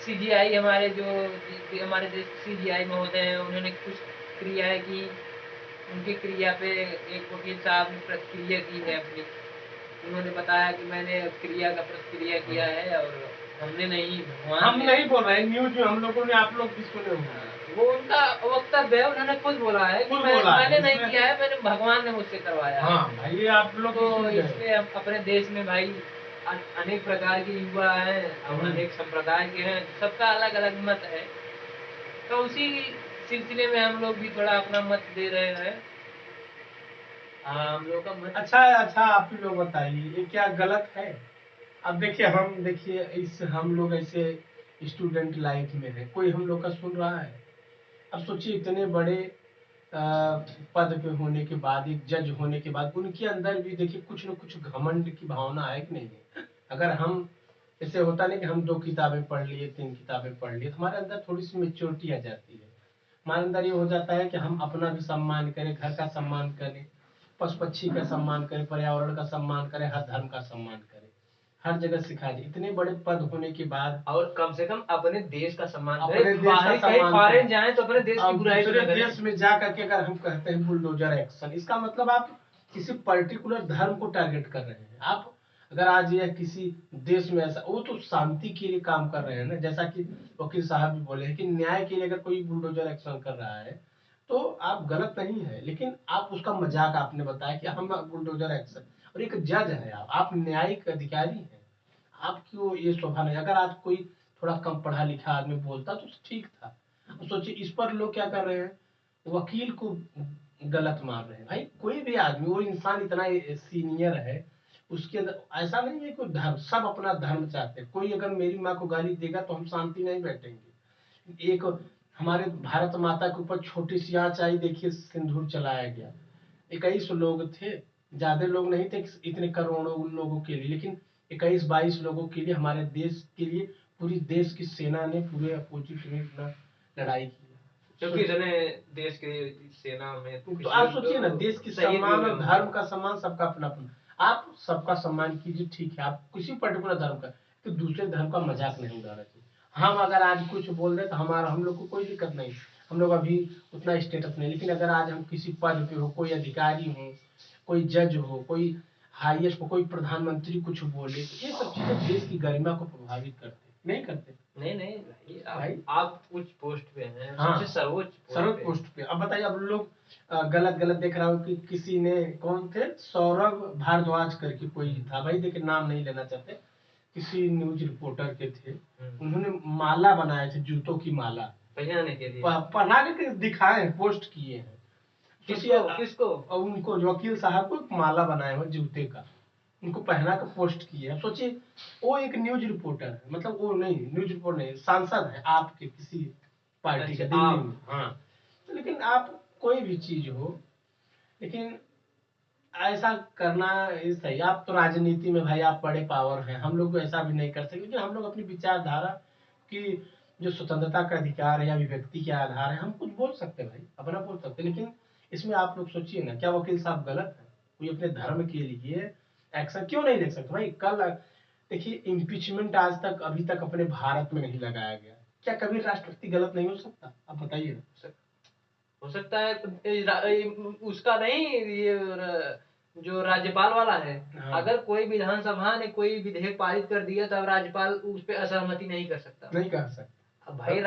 CGI हमारे जो हमारे देश के सीजीआई महोदय हैं, उन्होंने कुछ क्रियाएँ की, उनकी क्रिया पे एक वकील साहब ने प्रतिक्रिया की है अपनी। उन्होंने बताया कि मैंने क्रिया का प्रतिक्रिया किया है और हमने नहीं, भगवान हम ने। नहीं बोल रहे हैं, न्यूज में हम लोगों ने, आप लोग किसको नहीं बोल रहे? वो उनका वक्तव्य है, उन्होंने खुद बोला है कि खुद बोला है, मैंने नहीं इसमें किया है, मैंने भगवान ने मुझसे करवाया है। हाँ भाई, ये आप लोग तो किसमें गए? इसमें अपने देश में भाई अनेक प्रकार के युवा हैं और अनेक संप्रदाय के हैं, सबका अलग अलग मत है। तो उसी सिलसिले में हम लोग भी थोड़ा अपना मत दे रहे हैं। हम लोग का मत अच्छा अच्छा, आप ही लोग बताइए, ये क्या गलत है? अब देखिए, इस हम लोग ऐसे स्टूडेंट लाइफ में है, कोई हम लोग का सुन रहा है? अब सोचिए, इतने बड़े पद पे होने के बाद, एक जज होने के बाद, उनके अंदर भी देखिए कुछ न कुछ घमंड की भावना है कि नहीं है? अगर हम, ऐसे होता नहीं कि हम 2 किताबें पढ़ लिए, 3 किताबें पढ़ लिए, तो हमारे अंदर थोड़ी सी मेच्योरिटी आ जाती है। हमारे अंदर ये हो जाता है कि हम अपना भी सम्मान करें, घर का सम्मान करें, पशु पक्षी का सम्मान करें, पर्यावरण का सम्मान करें, हर धर्म का सम्मान करें। हर जगह सिखाया जाए, इतने बड़े पद होने के बाद और कम से कम अपने देश का सम्मान अपने करें। देश का बाहर कहीं सम्मान फॉरेन करें। जाएं तो अपने देश की अब बुराई तो दूसरे न करें। देश में जा करके अगर हम कहते हैं बुलडोजर एक्शन, इसका मतलब आप किसी पर्टिकुलर धर्म को टारगेट कर रहे हैं। आप अगर आज यह किसी देश में ऐसा, वो तो शांति के लिए काम कर रहे हैं ना, जैसा कि वकील साहब भी बोले हैं कि न्याय के लिए अगर कोई बुलडोजर एक्शन कर रहा है तो आप गलत नहीं है, लेकिन आप उसका मजाक आपने बताया कि हम बुलडोजर एक्शन, और एक जज है, आप न्यायिक अधिकारी हैं, आपको ये शोभा नहीं। अगर आज कोई थोड़ा कम पढ़ा लिखा आदमी बोलता तो ठीक था। अब सोचिए, इस पर लोग क्या कर रहे हैं, वकील को गलत मार रहे हैं। भाई कोई भी आदमी, वो इंसान इतना सीनियर है, उसके अंदर ऐसा नहीं है कोई धर्म, सब अपना धर्म चाहते हैं। कोई अगर मेरी माँ को गाली देगा तो हम शांति नहीं बैठेंगे। एक हमारे भारत माता के ऊपर छोटी सी आंच आई, देखिए सिंदूर चलाया गया। 21 लोग थे, ज्यादा लोग नहीं थे इतने करोड़ों उन लोगों के लिए, लेकिन 21-22 लोगों के लिए, हमारे देश के लिए पूरी देश की सेना ने पूरे अपोजिट में अपना लड़ाई की। क्योंकि इतने देश के सेना में तो आप सोचिए ना, देश की सम्मान और धर्म का सम्मान, सबका अपना अपना। आप सबका सम्मान कीजिए, ठीक है, आप किसी पर्टिकुलर धर्म का, तो दूसरे धर्म का मजाक नहीं उड़ाना चाहिए। हम अगर आज कुछ बोल रहे तो हम लोग को कोई दिक्कत नहीं, हम लोग अभी उतना स्टेटस नहीं, लेकिन अगर आज हम किसी पद पे हो, कोई अधिकारी हो, कोई जज हो, कोई हाईएस्ट हो, कोई प्रधानमंत्री कुछ बोले, तो ये सब चीजें देश की गरिमा को प्रभावित करते नहीं करते? नहीं नहीं भाई, भाई आप उच्च पोस्ट पे हैं, हाँ, सबसे सर्वोच्च पोस्ट पे। अब बताइए, अब लोग गलत गलत देख रहा हूँ कि किसी ने, कौन थे, सौरभ भारद्वाज करके कोई था, भाई देखिए नाम नहीं लेना चाहते, किसी न्यूज रिपोर्टर के थे, उन्होंने माला बनाए थे, जूतों की माला पहनाने के लिए, पहना के दिखाए, पोस्ट किए हैं। किसको? उनको, वकील साहब को एक माला बनाया हुआ जूते का, उनको पहना कर पोस्ट किए। अब सोचिए, वो एक न्यूज रिपोर्टर है, मतलब वो नहीं, न्यूज रिपोर्टर नहीं, सांसद है आपके किसी पार्टी का, दिल्ली में। हाँ, तो लेकिन आप कोई भी चीज हो, लेकिन ऐसा करना ये सही। आप तो राजनीति में भाई आप बड़े पावर हैं, हम लोग तो ऐसा भी नहीं कर सकते, लेकिन हम लोग अपनी विचारधारा की जो स्वतंत्रता का अधिकार है या अभिव्यक्ति के आधार है, हम कुछ बोल सकते हैं भाई, अपना बोल सकते हैं। लेकिन इसमें आप लोग सोचिए ना, क्या वकील साहब गलत है? कोई अपने धर्म के लिए एक्शन क्यों नहीं ले सकते भाई? कल देखिए, इम्पीचमेंट आज तक, अभी तक अपने भारत में नहीं लगाया गया, क्या कभी राष्ट्रपति गलत नहीं हो सकता? आप बताइए ना। हो सकता है, उसका नहीं, ये जो राज्यपाल वाला है, हाँ। अगर कोई विधानसभा ने कोई विधेयक पारित कर दिया तो अब राज्यपाल उस पर असहमति नहीं कर सकता। नहीं कर सकता। अब भाई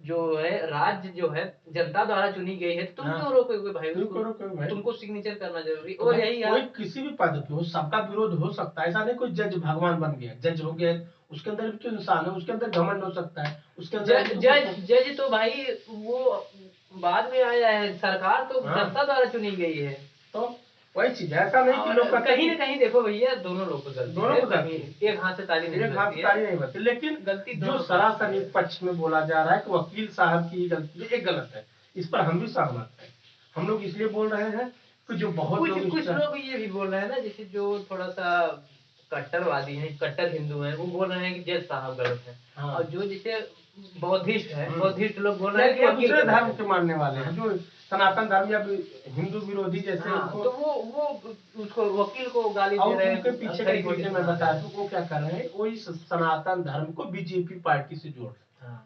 जो है राज्य जो है जनता द्वारा चुनी गई है, तुम हाँ। क्यों रोकोगे भाई क्यों उसको? रोकोगे भाई? तुमको सिग्नेचर करना जरूरी, तो और यही कोई किसी भी पद पे हो, सबका विरोध हो सकता है। ऐसा नहीं कोई जज भगवान बन गया, जज हो गया, उसके अंदर भी तो इंसान है, उसके अंदर घमंड हो सकता है, उसके अंदर जज तो भाई वो बाद में आया है, सरकार तो हाँ। जनता द्वारा चुनी गई है। तो वही चीज है, ऐसा नहीं कि लोग कहीं ना कहीं देखो भैया, दोनों लोग को गलती दोनों है, को गलती कहीं एक हाथ से ताली नहीं एक हाथ बजती ताली है, नहीं बचती, लेकिन गलती जो दोनों सरासर एक पक्ष में बोला जा रहा है कि वकील साहब की गलती, एक गलत है, इस पर हम भी सहमत हैं। हम लोग इसलिए बोल रहे हैं कि जो बहुत कुछ लोग ये भी बोल रहे हैं ना, जैसे जो थोड़ा सा कट्टरवादी हैं, कट्टर हिंदू हैं, वो बोल रहे हैं कि जज साहब गलत हैं। हाँ। और जो जैसे बौद्धिस्ट है, बौद्धिस्ट लोग बोल रहे हैं कि या वकील दूसरे गलत धर्म है। के मानने वाले हैं, जो सनातन धर्म या हिंदू विरोधी जैसे, हाँ, तो वो उसको वकील को गाली दे और रहे उनके हैं। पीछे का रीजन मैं बताया, तो वो क्या कर रहे हैं, वो इस सनातन धर्म को बीजेपी पार्टी से जोड़ रहे हैं। हाँ।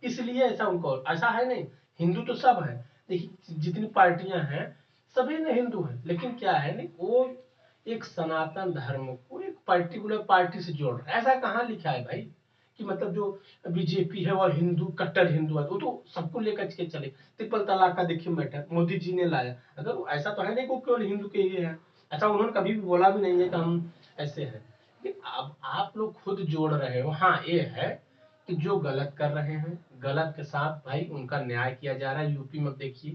इसलिए ऐसा उनको, ऐसा है नहीं, हिंदू तो सब है, देखिए जितनी पार्टियां हैं सभी में हिंदू हैं, लेकिन क्या है नहीं, वो एक सनातन धर्म को एक पर्टिकुलर पार्टी से जोड़ रहा है। ऐसा कहाँ लिखा है भाई कि मतलब जो बीजेपी है वो हिंदू, कट्टर हिंदू है, वो तो सबको लेकर के चले। ट्रिपल तलाक का देखिए मैटर मोदी जी ने लाया, अगर वो ऐसा तो है नहीं कि वो केवल हिंदू के ही है, ऐसा उन्होंने कभी भी बोला भी नहीं है कि हम ऐसे हैं। लेकिन अब आप लोग खुद जोड़ रहे हो। हाँ ये है कि जो गलत कर रहे हैं, गलत के साथ भाई उनका न्याय किया जा रहा है। यूपी में देखिए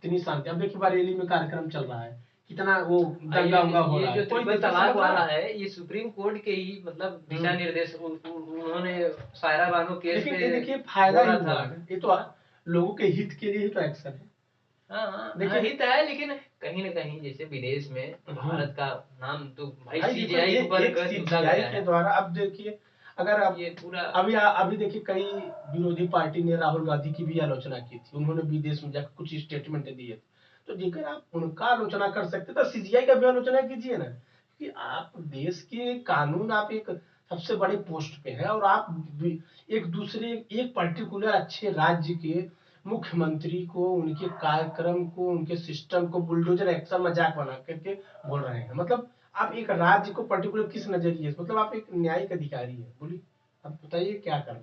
कितनी शांति, अब देखिए बरेली में कार्यक्रम चल रहा है, कितना वो दंगा उंगा हो ये रहा है, जो कोई ट्रिपल देखिए तलाक समझ रहा वाला है। है, ये सुप्रीम कोर्ट के ही मतलब दिशा हम्म। निर्देश उन्होंने सायरा बानो केस लेकिन पे ये देखिए फायदा ही बोला था। हुआ है ना, ये तो लोगों के हित के लिए ही तो एक्शन है। हाँ हाँ हाँ, देखिए हित है, लेकिन कहीं ना कहीं जैसे विदेश में हम्म, भारत का नाम तो भाई भाई देखो सीजीआई को एक कर दूसरा सीजीआई गया के है। द्वारा, अब देखिए अगर अब ये पूरा अभी देखिए कई विरोधी पार्टी ने राहुल गांधी की भी आलोचना की थी, उन्होंने विदेश में जाकर कुछ स्टेटमेंट दिए थे। तो जेकर आप उनका आलोचना कर सकते तो सीजीआई का भी आलोचना कीजिए ना, कि आप देश के कानून, आप एक सबसे बड़े पोस्ट पे है और आप एक दूसरे एक पर्टिकुलर अच्छे राज्य के मुख्यमंत्री को, उनके कार्यक्रम को, उनके सिस्टम को बुलडोजर एक्शन मजाक बना करके बोल रहे हैं। मतलब आप एक राज्य को पर्टिकुलर किस नजरिए से, मतलब आप एक न्यायिक अधिकारी है, बोलिए अब बताइए क्या करें।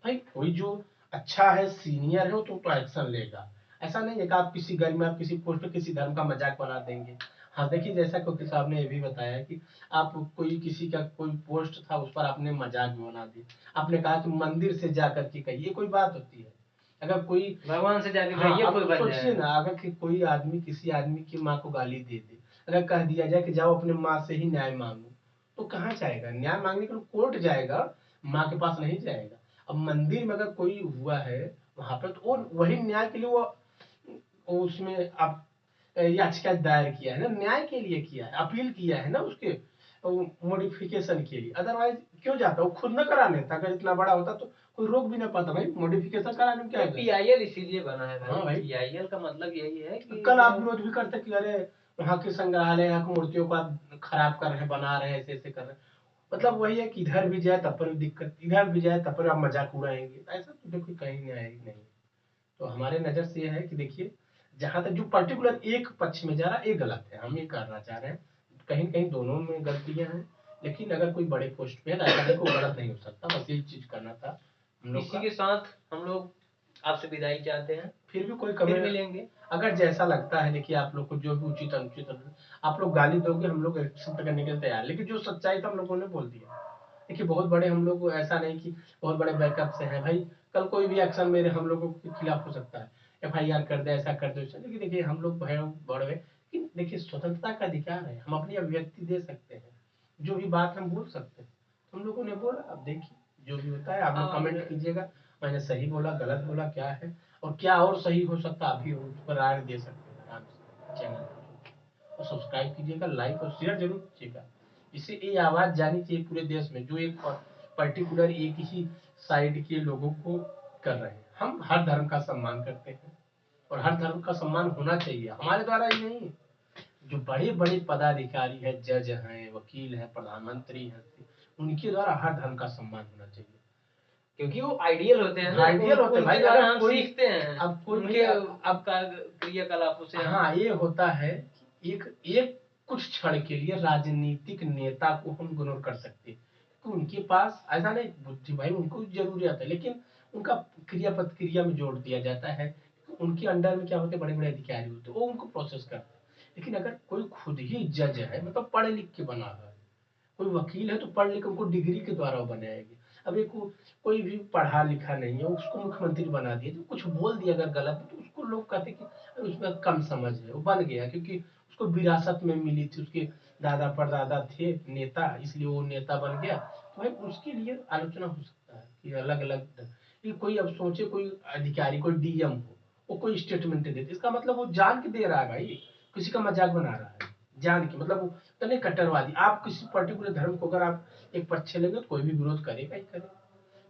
भाई कोई जो अच्छा है, सीनियर है, वो तो एक्शन लेगा। ऐसा नहीं है कि आप किसी घर में, आप किसी पोस्ट पे किसी धर्म का मजाक बना देंगे। हाँ देखिए जैसा कोकी साहब ने ये भी बताया कि आप कोई किसी का कोई पोस्ट था उस पर आपने मजाक भी बना दिया, आपने कहा कि मंदिर से जाकर के कही, ये कोई बात होती है? अगर कोई, भगवान से जाके हाँ कहिए अब कोई बन सोचिए जाएगा। ना, अगर कि कोई आदमी किसी आदमी की माँ को गाली दे दे, अगर कह दिया जाए कि जाओ अपने माँ से ही न्याय मांगो, तो कहाँ जाएगा न्याय मांगने के लिए? कोर्ट जाएगा, माँ के पास नहीं जाएगा। अब मंदिर में अगर कोई हुआ है वहां पर, तो और वही न्याय के लिए वो उसमें आप याचिका दायर किया है ना, न्याय के लिए किया है, अपील किया है ना उसके मॉडिफिकेशन के लिए। अदरवाइज क्यों जाता, वो खुद ना करा लेता, अगर इतना बड़ा होता तो कोई रोक भी ना पाता। भाई मॉडिफिकेशन कराने में क्या ये है? पीआईएल इसीलिए बना है हाँ भाई, भाई, पीआईएल का मतलब यही है कि कल जो आप विरोध भी करते कि अरे वहाँ के संग्रहालय, यहाँ की मूर्तियों को आप खराब कर रहे हैं, बना रहे हैं, ऐसे ऐसे कर रहे हैं। मतलब वही है कि इधर भी जाए तब पर भी दिक्कत, इधर भी जाए तब पर आप मजाक उड़ाएंगे, ऐसा तो देखो कहीं नहीं आएगी नहीं। तो हमारे नजर से यह है कि देखिए जहां तक जो पर्टिकुलर एक पक्ष में जा रहा है ये गलत है, हम ये करना चाह रहे हैं, कहीं कहीं दोनों में गलतियां हैं। लेकिन अगर कोई बड़े पोस्ट पे है तो ऐसा नहीं कोई गलत नहीं हो सकता, बस यही चीज करना था हम लोग इसी का। के साथ हम लोग आपसे विदाई चाहते हैं। फिर भी कोई फिर कमेंट मिलेंगे। अगर जैसा लगता है, देखिए आप लोग को जो भी उचित अनुचित आप लोग गाली दोगे, हम लोग एक्सेप्ट करने के लिए तैयार हैं। लेकिन जो सच्चाई था हम लोगों ने बोल दिया। देखिए बहुत बड़े हम लोग ऐसा नहीं कि बहुत बड़े बैकअप से हैं भाई, कल कोई भी एक्शन मेरे हम लोगों के खिलाफ हो सकता है, एफआईआर कर दे, ऐसा कर दे वैसा। लेकिन देखिए हम लोग भय बड़े, कि देखिए स्वतंत्रता का अधिकार है, हम अपनी अभिव्यक्ति दे सकते हैं, जो भी बात हम बोल सकते हैं। हम लोगों ने बोला, अब देखिए जो भी होता है आप लोग और कमेंट कीजिएगा, मैंने सही बोला गलत बोला क्या है, और क्या और सही हो सकता आप भी उस पर राय दे सकते हैं आराम से चैनल पर। और सब्सक्राइब कीजिएगा, लाइक और शेयर जरूर कीजिएगा। इससे ये आवाज जानी चाहिए पूरे देश में, जो एक पर्टिकुलर एक ही साइड के लोगों को कर रहे हैं। हम हर धर्म का सम्मान करते हैं और हर धर्म का सम्मान होना चाहिए, हमारे द्वारा ही नहीं, जो बड़े बड़े पदाधिकारी है, जज हैं, वकील हैं, प्रधानमंत्री हैं, उनके द्वारा हर धर्म का सम्मान होना चाहिए। क्योंकि वो आइडियल होते हैं ना, आइडियल होते हैं उनके भाई, द्वारा अगर हम कोई, सीखते हैं, अब कोई भाई उनके अब का क्रियाकलापों से हम। हाँ ये होता है कि एक एक कुछ क्षण के लिए राजनीतिक नेता को हम इग्नोर कर सकते हैं, कि उनके पास ऐसा नहीं बुद्धि, भाई उनको जरूरत है, लेकिन उनका क्रिया प्रतिक्रिया में जोड़ दिया जाता है। उनके अंडर में क्या होते हैं, बड़े बड़े अधिकारी होते हैं, वो उनको प्रोसेस करते हैं। लेकिन अगर कोई खुद ही जज है, मतलब पढ़े लिख के बना हुआ है, कोई वकील है तो पढ़ लिख उनको डिग्री के द्वारा वो बनाएगी। अब एक कोई भी पढ़ा लिखा नहीं है, उसको मुख्यमंत्री बना दिया, तो कुछ बोल दिया अगर गलत तो उसको लोग कहते कि अरे उसमें कम समझ है, वो बन गया क्योंकि उसको विरासत में मिली थी, उसके दादा परदादा थे नेता, इसलिए वो नेता बन गया। तो भाई उसके लिए आलोचना हो सकता है कि अलग अलग, कोई अब सोचे कोई अधिकारी कोई डीएम हो, वो कोई स्टेटमेंट दे दे, इसका मतलब वो जान के दे रहा है भाई, किसी का मजाक बना रहा है जान के, मतलब वो तो नहीं कट्टरवादी। आप किसी पर्टिकुलर धर्म को अगर आप एक पक्ष लेंगे तो कोई भी विरोध करेगा ही करेगा।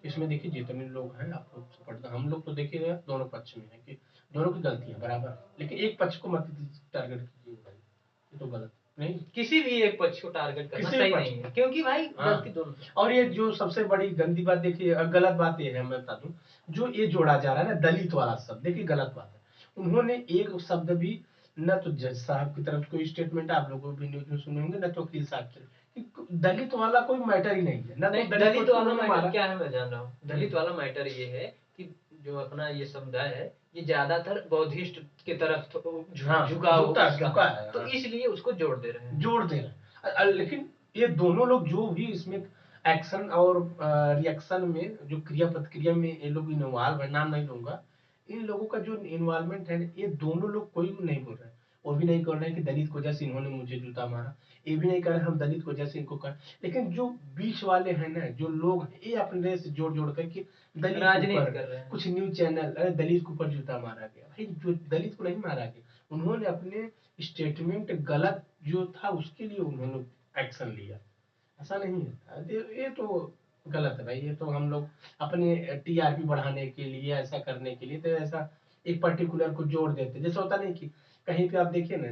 इसमें देखिए जितने लोग हैं आप लोग सपोर्ट, हम लोग तो देखिए दोनों पक्ष में है कि दोनों की गलती है बराबर, लेकिन एक पक्ष को मत टारगेट कीजिए भाई, ये तो गलत है। नहीं, किसी भी एक पक्ष को टारगेट करना किसी भी सही पक्ष नहीं है, क्योंकि भाई हाँ। गलती दोनों की। और ये जो सबसे बड़ी गंदी बात देखिए, गलत बात ये है, मैं बता दूं, जो ये जोड़ा जा रहा है ना दलित वाला शब्द, देखिए गलत बात है। उन्होंने एक शब्द भी न तो जज साहब की तरफ कोई स्टेटमेंट आप लोगों भी न्यूज में सुने होंगे, न तो वकील साहब की तरफ। दलित वाला कोई मैटर ही नहीं है, न तो नहीं, दलित दलित को वाला उन्होंने मैटर मारा। क्या है मैं जान रहा हूँ। दलित वाला मैटर ये है कि जो अपना ये समुदाय है, ये ज्यादातर बौद्धिस्ट की तरफ हाँ, झुकाव झुका उसका है, तो हाँ। इसलिए उसको जोड़ दे रहे हैं। जोड़ दे रहे हैं। लेकिन ये दोनों लोग जो भी इसमें एक्शन और रिएक्शन में जो क्रिया प्रतिक्रिया में ये लोग इन्वॉल्व है, नाम नहीं लूंगा, इन लोगों का जो इन्वॉल्वमेंट है, ये दोनों लोग कोई नहीं बोल रहे हैं। वो भी नहीं कर रहे हैं कि दलित को जैसे इन्होंने मुझे जूता मारा, ये भी नहीं कर रहे हम दलित को जैसे इनको कर। लेकिन जो बीच वाले हैं ना, जो लोग हैं, ये अपने से जोड़ जोड़ करके दलित के राजनीति ऊपर, कर रहे हैं। कुछ न्यूज चैनल, अरे दलित के ऊपर जूता मारा गया, भाई जो दलित को नहीं मारा गया, उन्होंने अपने स्टेटमेंट गलत जो था उसके लिए उन्होंने एक्शन लिया, ऐसा नहीं है। ये तो गलत है भाई। ये तो हम लोग अपने टीआरपी बढ़ाने के लिए, ऐसा करने के लिए तो ऐसा एक पर्टिकुलर को जोड़ देते, जैसे होता नहीं कि कहीं पे आप देखिए ना,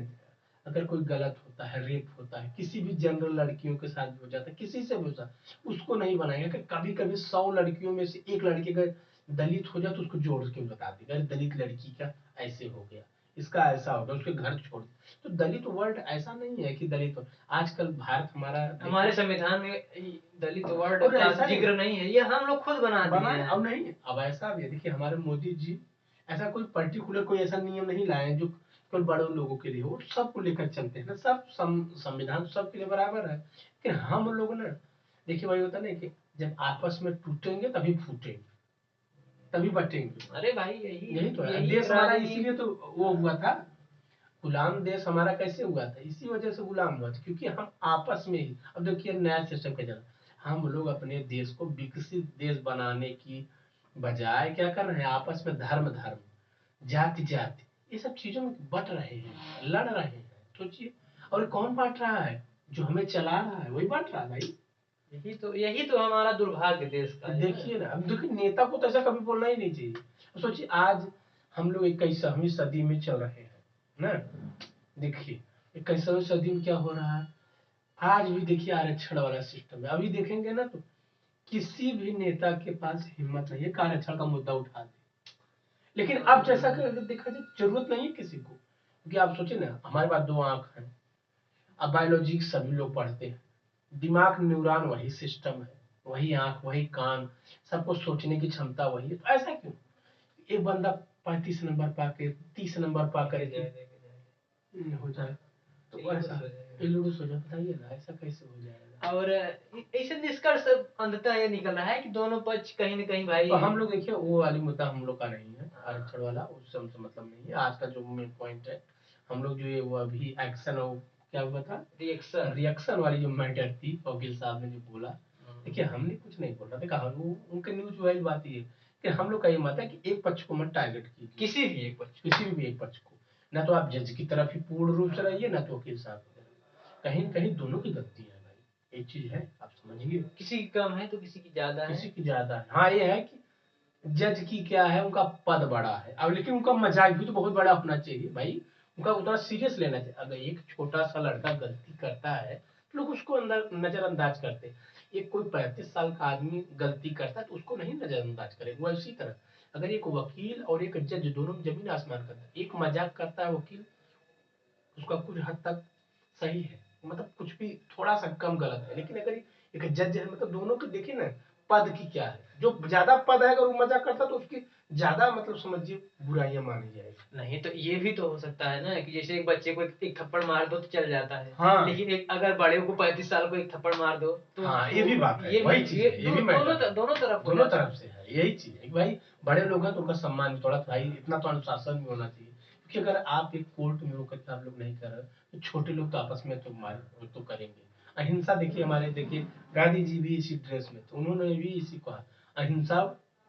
अगर कोई गलत होता है, रेप होता है, किसी भी जनरल लड़कियों के साथ भी हो जाता है, किसी से भी हो जाता है, उसको नहीं बनाएगा कि कभी कभी 100 लड़कियों में से एक लड़की अगर दलित हो जाए तो उसको जोड़ के बता देगा, अरे दलित लड़की का ऐसे हो गया, इसका ऐसा हो गया, उसके घर छोड़। तो दलित वर्ड ऐसा नहीं है कि दलित, आजकल भारत हमारा हमारे संविधान में दलित वर्ड और का ऐसा जिक्र नहीं है, ये हम लोग खुद बना दिए बनाए। हैं। अब नहीं, अब ऐसा भी है, देखिए हमारे मोदी जी ऐसा कोई पर्टिकुलर कोई ऐसा नियम नहीं लाए हैं जो केवल बड़े लोगों के लिए हो, सबको लेकर चलते हैं ना, सब संविधान सबके लिए बराबर है। लेकिन हम लोग ना, देखिए भाई होता नहीं कि जब आपस में टूटेंगे तभी फूटेंगे, तभी बटेंगे। अरे भाई यही यही तो है, यही देश हमारा राजनीति। इसीलिए तो वो हुआ था, गुलाम देश हमारा कैसे हुआ था, इसी वजह से गुलाम हुआ था, क्योंकि हम आपस में ही, अब देखिए नया सिस्टम क्या चला, हम लोग अपने देश को विकसित देश बनाने की बजाय क्या कर रहे हैं, आपस में धर्म धर्म, जाति जाति, ये सब चीजों में बट रहे हैं, लड़ रहे हैं। सोचिए, और कौन बांट रहा है, जो हमें चला रहा है वही बांट रहा है भाई। यही तो हमारा दुर्भाग्य देश का है ना। देखिए ना, अब देखिए नेता को तो ऐसा कभी बोलना ही नहीं चाहिए। सोचिए आज हम लोग 21वीं सदी में चल रहे हैं ना, देखिए 21वीं सदी में क्या हो रहा है, आज भी देखिए आरक्षण वाला सिस्टम है। अभी देखेंगे ना तो किसी भी नेता के पास हिम्मत नहीं है कि आरक्षण का मुद्दा उठा दे। लेकिन अब जैसा कि अगर देखा जाए जरूरत नहीं है किसी को, क्योंकि आप सोचिए ना, हमारे पास 2 आंख है, अब बायोलॉजी सभी लोग पढ़ते हैं, दिमाग न्यूरॉन वही सिस्टम है, वही आंख वही कान, सबको सोचने की क्षमता वही है। तो ऐसा क्यों एक बंदा 35 नंबर पाके 30 नंबर पा करके हो जाए, तो ऐसा इल्लूस हो जाए, बताइए ना ऐसा कैसे हो जाएगा। और ऐसे निष्कर्ष अंततः ये निकल रहा है कि दोनों पक्ष कहीं न कहीं भाई। तो हम लोग देखिए वो वाली मुद्दा हम लोग का नहीं है, आरक्षण वाला उससे हमसे मतलब नहीं है। आज का जो मेन पॉइंट है, हम लोग जो ये वो अभी एक्शन और क्या हुआ था, रिएक्शन वाली जो मैटर थी, वकील साहब ने जो बोला, देखिए हमने कुछ नहीं बोला, देखा वो उनके न्यूज वाली बात ये कि हम लोग का ये मत है कि एक पक्ष को मत टारगेट कीजिए, किसी भी एक पक्ष किसी भी एक पक्ष को, ना तो आप जज की तरफ ही पूर्ण रूप से रहिए, ना तो वकील साहब की तरफ। कहीं न कहीं दोनों की गलती है भाई, एक चीज है आप समझिए, किसी की कम है तो किसी की ज्यादा है। किसी की ज्यादा है। हाँ ये है कि जज की क्या है, उनका पद बड़ा है, अब लेकिन उनका मजाक भी तो बहुत बड़ा होना चाहिए भाई, उनका उतना सीरियस लेना चाहिए। अगर एक छोटा सा लड़का गलती करता है तो लोग उसको अंदर नजरअंदाज करते हैं, एक कोई 35 साल का आदमी गलती करता है तो उसको नहीं नजरअंदाज करेगा। वो इसी तरह अगर एक वकील और एक जज दोनों में जमीन आसमान करता है, एक मजाक करता है वकील, उसका कुछ हद तक सही है, मतलब कुछ भी थोड़ा सा कम गलत है, लेकिन अगर एक जज है, मतलब दोनों को देखिए ना पद की क्या है, जो ज्यादा पद है अगर वो मजाक करता तो उसकी ज्यादा मतलब समझिए बुराइयां मानी जाएगी। नहीं तो ये भी तो हो सकता है ना कि जैसे एक बच्चे को एक थप्पड़ मार दो तो चल जाता है। हाँ। लेकिन एक अगर बड़े को 35 साल को एक थप्पड़ मार दो तो हाँ ये भी बात है, ये वही भी चीज ये है, ये भी मैटर है। दोनों तरफ हो दोनों जाता तरफ से है, यही चीज है कि भाई बड़े लोग हैं तो उनका सम्मान भी थोड़ा भाई इतना तो अनुशासन भी होना चाहिए, क्योंकि अगर आप एक कोर्ट में होकर के आप लोग नहीं कर रहे तो छोटे लोग तो आपस में तो मार वो तो करेंगे। अहिंसा देखिए हमारे, देखिए गांधी जी भी इसी ड्रेस में थे, उन्होंने भी इसी कहा अहिंसा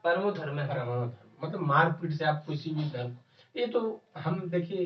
परमो धर्म है। परमाणु धर्म, मतलब मारपीट से आप किसी भी धर्म, ये तो हम देखिए